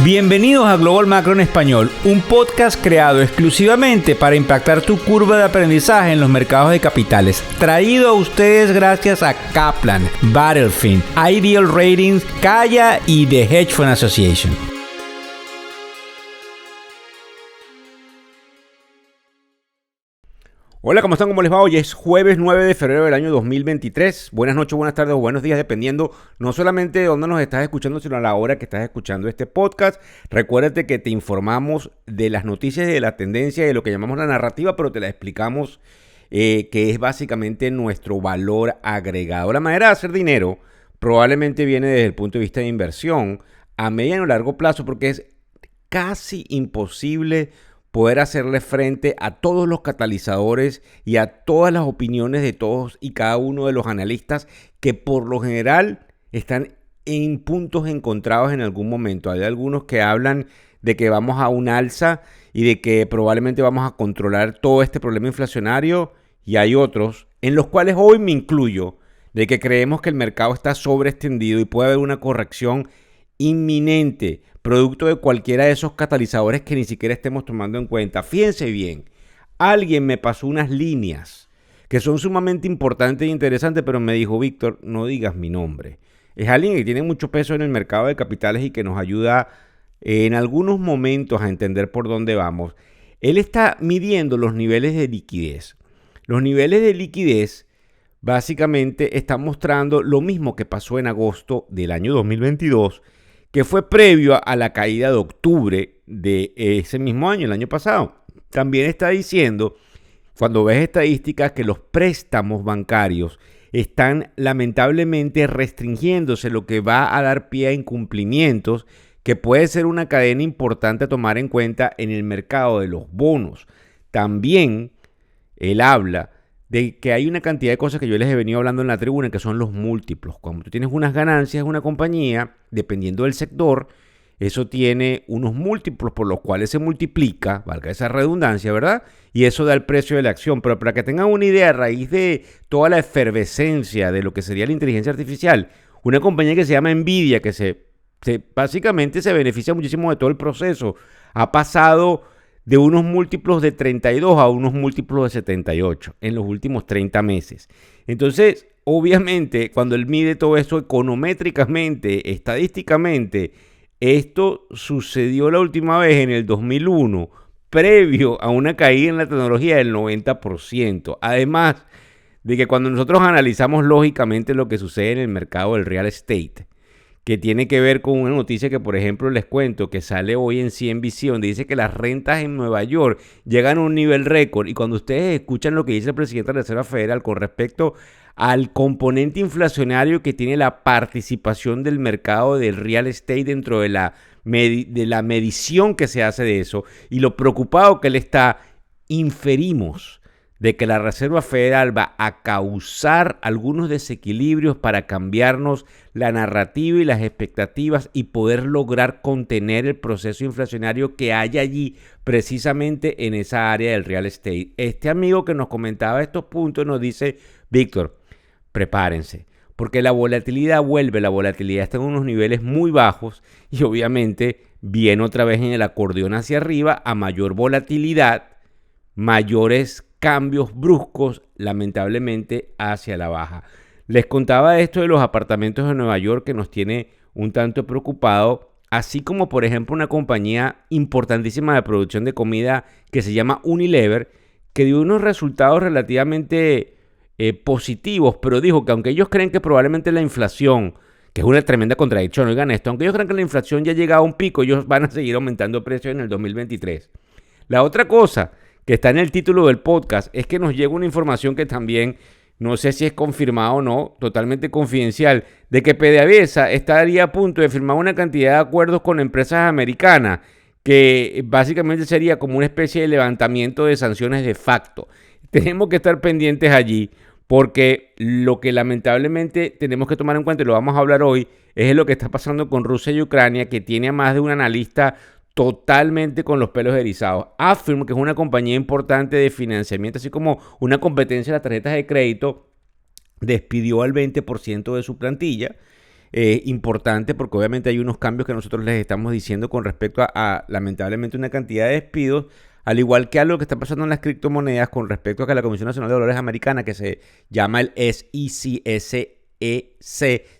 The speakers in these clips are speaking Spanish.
Bienvenidos a Global Macro en Español, un podcast creado exclusivamente para impactar tu curva de aprendizaje en los mercados de capitales. Traído a ustedes gracias a Kaplan, Battlefield, Ideal Ratings, Kaya y The Hedge Fund Association. Hola, ¿cómo están? ¿Cómo les va? Hoy es jueves 9 de febrero del año 2023. Buenas noches, buenas tardes o buenos días, dependiendo no solamente de dónde nos estás escuchando, sino a la hora que estás escuchando este podcast. Recuérdate que te informamos de las noticias, de la tendencia, de lo que llamamos la narrativa, pero te la explicamos que es básicamente nuestro valor agregado. La manera de hacer dinero probablemente viene desde el punto de vista de inversión a mediano o largo plazo, porque es casi imposible poder hacerle frente a todos los catalizadores y a todas las opiniones de todos y cada uno de los analistas que por lo general están en puntos encontrados en algún momento. Hay algunos que hablan de que vamos a un alza y de que probablemente vamos a controlar todo este problema inflacionario, y hay otros, en los cuales hoy me incluyo, de que creemos que el mercado está sobreextendido y puede haber una corrección inminente, producto de cualquiera de esos catalizadores que ni siquiera estemos tomando en cuenta. Fíjense bien, alguien me pasó unas líneas que son sumamente importantes e interesantes, pero me dijo: Víctor, no digas mi nombre. Es alguien que tiene mucho peso en el mercado de capitales y que nos ayuda en algunos momentos a entender por dónde vamos. Él está midiendo los niveles de liquidez. Los niveles de liquidez básicamente están mostrando lo mismo que pasó en agosto del año 2022, que fue previo a la caída de octubre de ese mismo año, el año pasado. También está diciendo, cuando ves estadísticas, que los préstamos bancarios están lamentablemente restringiéndose, lo que va a dar pie a incumplimientos, que puede ser una cadena importante a tomar en cuenta en el mercado de los bonos. También él habla de que hay una cantidad de cosas que yo les he venido hablando en la tribuna, que son los múltiplos. Cuando tú tienes unas ganancias en una compañía, dependiendo del sector, eso tiene unos múltiplos por los cuales se multiplica, valga esa redundancia, ¿verdad? Y eso da el precio de la acción. Pero para que tengan una idea, a raíz de toda la efervescencia de lo que sería la inteligencia artificial, una compañía que se llama Nvidia, que básicamente se beneficia muchísimo de todo el proceso, ha pasado de unos múltiplos de 32 a unos múltiplos de 78 en los últimos 30 meses. Entonces, obviamente, cuando él mide todo esto econométricamente, estadísticamente, esto sucedió la última vez en el 2001, previo a una caída en la tecnología del 90%. Además de que cuando nosotros analizamos lógicamente lo que sucede en el mercado del real estate, que tiene que ver con una noticia que, por ejemplo, les cuento, que sale hoy en CNBC, donde dice que las rentas en Nueva York llegan a un nivel récord. Y cuando ustedes escuchan lo que dice el presidente de la Reserva Federal con respecto al componente inflacionario que tiene la participación del mercado del real estate dentro de la medición que se hace de eso, y lo preocupado que él está, inferimos de que la Reserva Federal va a causar algunos desequilibrios para cambiarnos la narrativa y las expectativas y poder lograr contener el proceso inflacionario que hay allí precisamente en esa área del real estate. Este amigo que nos comentaba estos puntos nos dice: Víctor, prepárense, porque la volatilidad vuelve, la volatilidad está en unos niveles muy bajos y obviamente viene otra vez en el acordeón hacia arriba. A mayor volatilidad, mayores cambios bruscos, lamentablemente, hacia la baja. Les contaba esto de los apartamentos de Nueva York, que nos tiene un tanto preocupado, así como, por ejemplo, una compañía importantísima de producción de comida que se llama Unilever, que dio unos resultados relativamente positivos, pero dijo que aunque ellos creen que probablemente la inflación, que es una tremenda contradicción, oigan esto, aunque ellos creen que la inflación ya ha llegado a un pico, ellos van a seguir aumentando precios en el 2023. La otra cosa que está en el título del podcast es que nos llega una información que también no sé si es confirmada o no, totalmente confidencial, de que PDVSA estaría a punto de firmar una cantidad de acuerdos con empresas americanas que básicamente sería como una especie de levantamiento de sanciones de facto. Tenemos que estar pendientes allí, porque lo que lamentablemente tenemos que tomar en cuenta, y lo vamos a hablar hoy, es lo que está pasando con Rusia y Ucrania, que tiene a más de un analista totalmente con los pelos erizados. Affirm, que es una compañía importante de financiamiento, así como una competencia de las tarjetas de crédito, despidió al 20% de su plantilla. importante porque obviamente hay unos cambios que nosotros les estamos diciendo con respecto lamentablemente una cantidad de despidos, al igual que algo que está pasando en las criptomonedas con respecto a que la Comisión Nacional de Valores Americana, que se llama el SEC,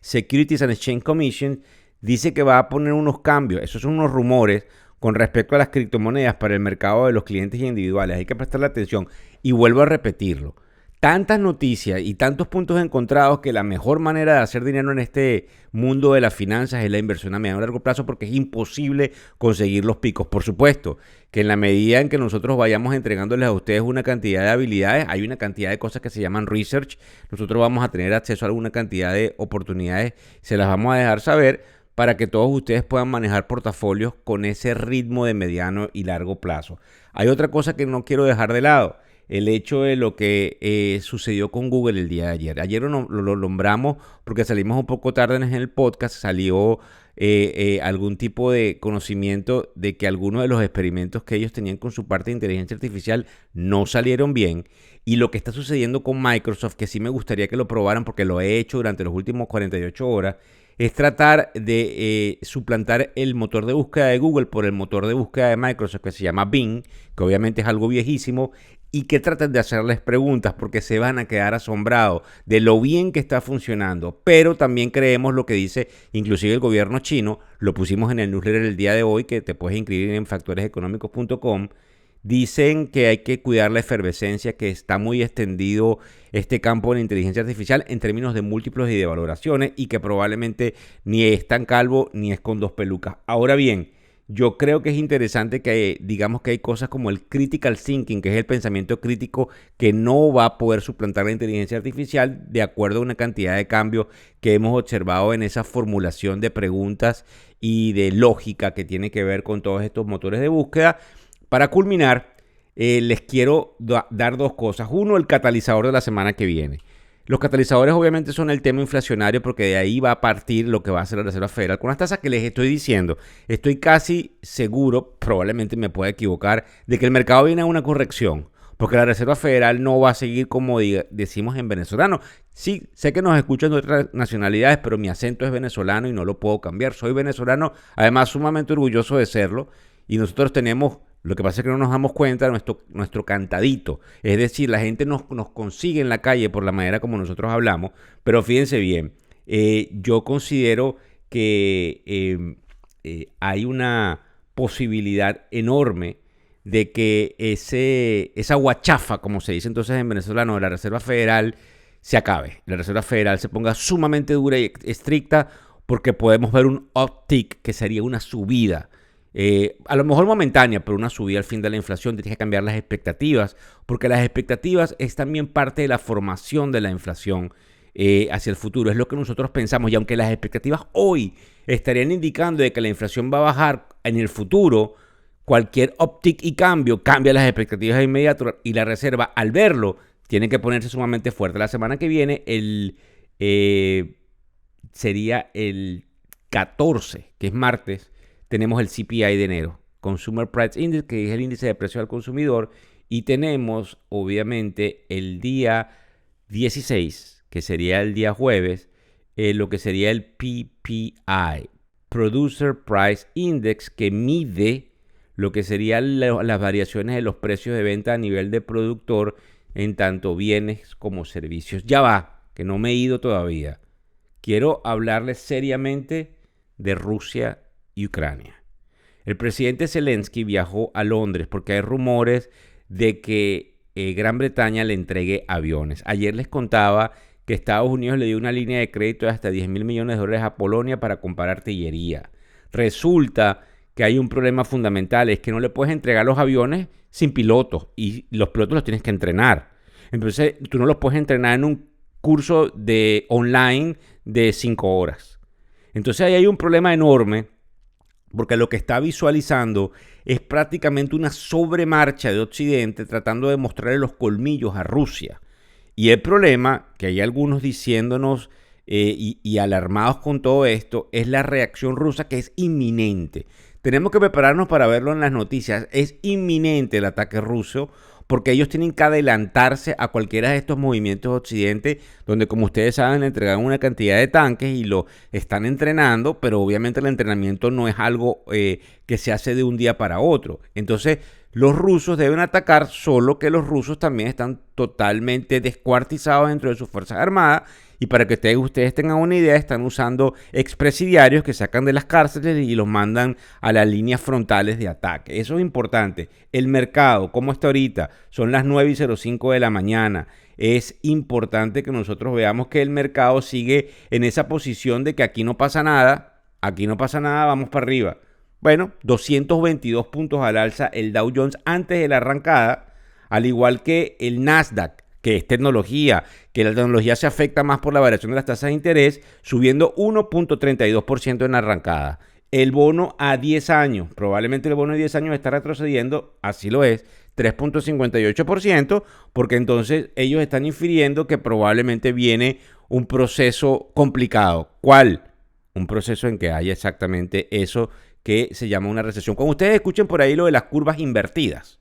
Securities and Exchange Commission, dice que va a poner unos cambios. Esos son unos rumores con respecto a las criptomonedas para el mercado de los clientes individuales. Hay que prestarle atención y vuelvo a repetirlo. Tantas noticias y tantos puntos encontrados que la mejor manera de hacer dinero en este mundo de las finanzas es la inversión a mediano y largo plazo porque es imposible conseguir los picos. Por supuesto que en la medida en que nosotros vayamos entregándoles a ustedes una cantidad de habilidades, hay una cantidad de cosas que se llaman research. Nosotros vamos a tener acceso a alguna cantidad de oportunidades, se las vamos a dejar saber para que todos ustedes puedan manejar portafolios con ese ritmo de mediano y largo plazo. Hay otra cosa que no quiero dejar de lado. El hecho de lo que sucedió con Google el día de ayer. Ayer lo nombramos porque salimos un poco tarde en el podcast, salió algún tipo de conocimiento de que algunos de los experimentos que ellos tenían con su parte de inteligencia artificial no salieron bien. Y lo que está sucediendo con Microsoft, que sí me gustaría que lo probaran porque lo he hecho durante los últimos 48 horas, es tratar de suplantar el motor de búsqueda de Google por el motor de búsqueda de Microsoft que se llama Bing, que obviamente es algo viejísimo, y que traten de hacerles preguntas porque se van a quedar asombrados de lo bien que está funcionando. Pero también creemos lo que dice inclusive el gobierno chino, lo pusimos en el newsletter el día de hoy, que te puedes inscribir en factoreseconómicos.com. Dicen que hay que cuidar la efervescencia, que está muy extendido este campo de la inteligencia artificial en términos de múltiplos y de valoraciones y que probablemente ni es tan calvo ni es con dos pelucas. Ahora bien, yo creo que es interesante que digamos que hay cosas como el critical thinking, que es el pensamiento crítico que no va a poder suplantar la inteligencia artificial de acuerdo a una cantidad de cambios que hemos observado en esa formulación de preguntas y de lógica que tiene que ver con todos estos motores de búsqueda. Para culminar, les quiero dar dos cosas. Uno, el catalizador de la semana que viene. Los catalizadores obviamente son el tema inflacionario porque de ahí va a partir lo que va a hacer la Reserva Federal. Con las tasas que les estoy diciendo, estoy casi seguro, probablemente me pueda equivocar, de que el mercado viene a una corrección. Porque la Reserva Federal no va a seguir como decimos en venezolano. Sí, sé que nos escuchan de otras nacionalidades, pero mi acento es venezolano y no lo puedo cambiar. Soy venezolano, además sumamente orgulloso de serlo. Y nosotros tenemos... Lo que pasa es que no nos damos cuenta de nuestro cantadito. Es decir, la gente nos consigue en la calle por la manera como nosotros hablamos. Pero fíjense bien, yo considero que hay una posibilidad enorme de que esa guachafa, como se dice entonces en venezolano, de la Reserva Federal se acabe. La Reserva Federal se ponga sumamente dura y estricta porque podemos ver un uptick que sería una subida. A lo mejor momentánea, pero una subida al fin de la inflación. Tienes que cambiar las expectativas, porque las expectativas es también parte de la formación de la inflación hacia el futuro. Es lo que nosotros pensamos, y aunque las expectativas hoy estarían indicando de que la inflación va a bajar en el futuro, cualquier uptick y cambia las expectativas de inmediato, y la Reserva, al verlo, tiene que ponerse sumamente fuerte. La semana que viene, sería el 14, que es martes, tenemos el CPI de enero, Consumer Price Index, que es el índice de precio al consumidor, y tenemos obviamente el día 16, que sería el día jueves, lo que sería el PPI, Producer Price Index, que mide lo que serían las variaciones de los precios de venta a nivel de productor en tanto bienes como servicios. Ya va, que no me he ido todavía. Quiero hablarles seriamente de Rusia y Ucrania. El presidente Zelensky viajó a Londres porque hay rumores de que Gran Bretaña le entregue aviones. Ayer les contaba que Estados Unidos le dio una línea de crédito de hasta $10,000 millones a Polonia para comprar artillería. Resulta que hay un problema fundamental, es que no le puedes entregar los aviones sin pilotos y los pilotos los tienes que entrenar. Entonces tú no los puedes entrenar en un curso de online de 5 horas. Entonces ahí hay un problema enorme, porque lo que está visualizando es prácticamente una sobremarcha de Occidente tratando de mostrarle los colmillos a Rusia. Y el problema, que hay algunos diciéndonos y alarmados con todo esto, es la reacción rusa, que es inminente. Tenemos que prepararnos para verlo en las noticias. Es inminente el ataque ruso, porque ellos tienen que adelantarse a cualquiera de estos movimientos de Occidente, donde como ustedes saben entregan una cantidad de tanques y lo están entrenando, pero obviamente el entrenamiento no es algo que se hace de un día para otro. Entonces los rusos deben atacar, solo que los rusos también están totalmente descuartizados dentro de sus fuerzas armadas. Y para que ustedes tengan una idea, están usando expresidiarios que sacan de las cárceles y los mandan a las líneas frontales de ataque. Eso es importante. El mercado, ¿cómo está ahorita? Son las 9:05 de la mañana. Es importante que nosotros veamos que el mercado sigue en esa posición de que aquí no pasa nada, vamos para arriba. Bueno, 222 puntos al alza el Dow Jones antes de la arrancada, al igual que el Nasdaq, que es tecnología, que la tecnología se afecta más por la variación de las tasas de interés, subiendo 1.32% en la arrancada. El bono a 10 años, probablemente el bono de 10 años está retrocediendo, así lo es, 3.58%, porque entonces ellos están infiriendo que probablemente viene un proceso complicado. ¿Cuál? Un proceso en que haya exactamente eso que se llama una recesión. Cuando ustedes escuchen por ahí lo de las curvas invertidas,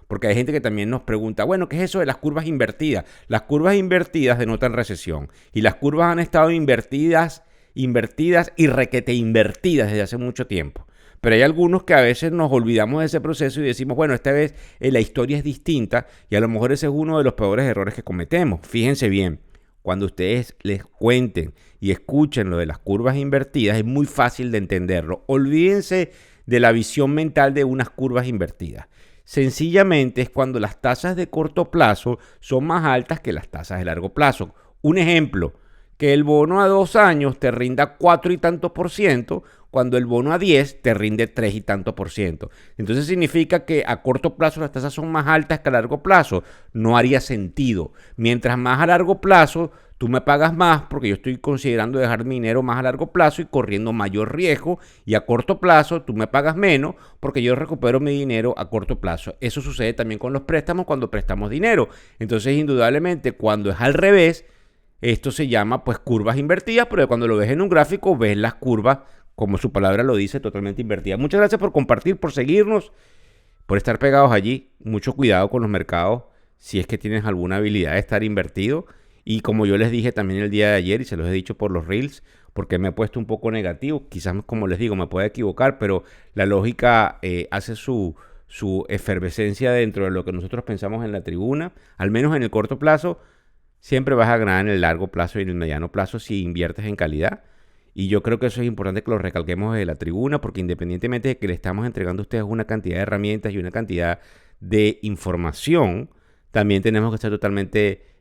porque hay gente que también nos pregunta, bueno, ¿qué es eso de las curvas invertidas? Las curvas invertidas denotan recesión y las curvas han estado invertidas y requete invertidas desde hace mucho tiempo. Pero hay algunos que a veces nos olvidamos de ese proceso y decimos, bueno, esta vez la historia es distinta y a lo mejor ese es uno de los peores errores que cometemos. Fíjense bien, cuando ustedes les cuenten y escuchen lo de las curvas invertidas, es muy fácil de entenderlo. Olvídense de la visión mental de unas curvas invertidas. Sencillamente es cuando las tasas de corto plazo son más altas que las tasas de largo plazo. Un ejemplo, que el bono a 2 años te rinda 4 y tantos %, cuando el bono a 10 te rinde 3 y tantos %. Entonces significa que a corto plazo las tasas son más altas que a largo plazo. No haría sentido. Mientras más a largo plazo, tú me pagas más porque yo estoy considerando dejar mi dinero más a largo plazo y corriendo mayor riesgo, y a corto plazo tú me pagas menos porque yo recupero mi dinero a corto plazo. Eso sucede también con los préstamos cuando prestamos dinero. Entonces, indudablemente, cuando es al revés, esto se llama pues curvas invertidas, pero cuando lo ves en un gráfico ves las curvas, como su palabra lo dice, totalmente invertidas. Muchas gracias por compartir, por seguirnos, por estar pegados allí. Mucho cuidado con los mercados si es que tienes alguna habilidad de estar invertido. Y como yo les dije también el día de ayer, y se los he dicho por los Reels, porque me he puesto un poco negativo, quizás como les digo me pueda equivocar, pero la lógica hace su efervescencia dentro de lo que nosotros pensamos en la tribuna. Al menos en el corto plazo, siempre vas a ganar en el largo plazo y en el mediano plazo si inviertes en calidad. Y yo creo que eso es importante que lo recalquemos desde la tribuna, porque independientemente de que le estamos entregando a ustedes una cantidad de herramientas y una cantidad de información, también tenemos que ser totalmente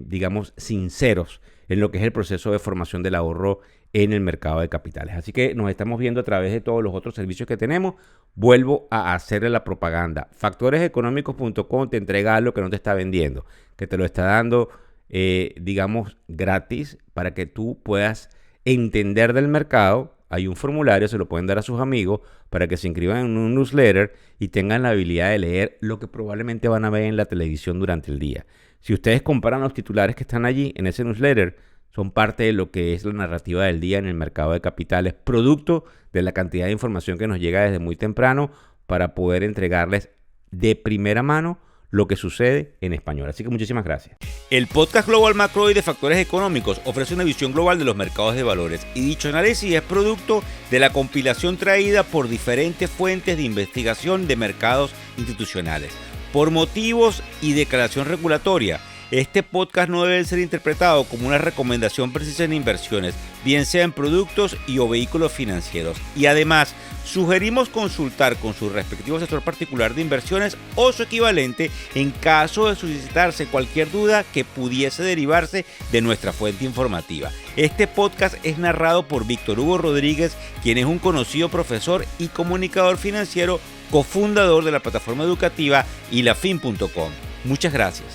digamos, sinceros en lo que es el proceso de formación del ahorro en el mercado de capitales. Así que nos estamos viendo a través de todos los otros servicios que tenemos. Vuelvo a hacerle la propaganda. Factoreseconómicos.com te entrega algo que no te está vendiendo, que te lo está dando, digamos, gratis para que tú puedas entender del mercado. Hay un formulario, se lo pueden dar a sus amigos para que se inscriban en un newsletter y tengan la habilidad de leer lo que probablemente van a ver en la televisión durante el día. Si ustedes comparan los titulares que están allí en ese newsletter, son parte de lo que es la narrativa del día en el mercado de capitales, producto de la cantidad de información que nos llega desde muy temprano para poder entregarles de primera mano lo que sucede en español. Así que muchísimas gracias. El podcast Global Macro y de Factores Económicos ofrece una visión global de los mercados de valores, y dicho análisis es producto de la compilación traída por diferentes fuentes de investigación de mercados institucionales. Por motivos y declaración regulatoria, este podcast no debe ser interpretado como una recomendación precisa en inversiones, bien sea en productos y o vehículos financieros. Y además, sugerimos consultar con su respectivo asesor particular de inversiones o su equivalente en caso de suscitarse cualquier duda que pudiese derivarse de nuestra fuente informativa. Este podcast es narrado por Víctor Hugo Rodríguez, quien es un conocido profesor y comunicador financiero, cofundador de la plataforma educativa ilafin.com. Muchas gracias.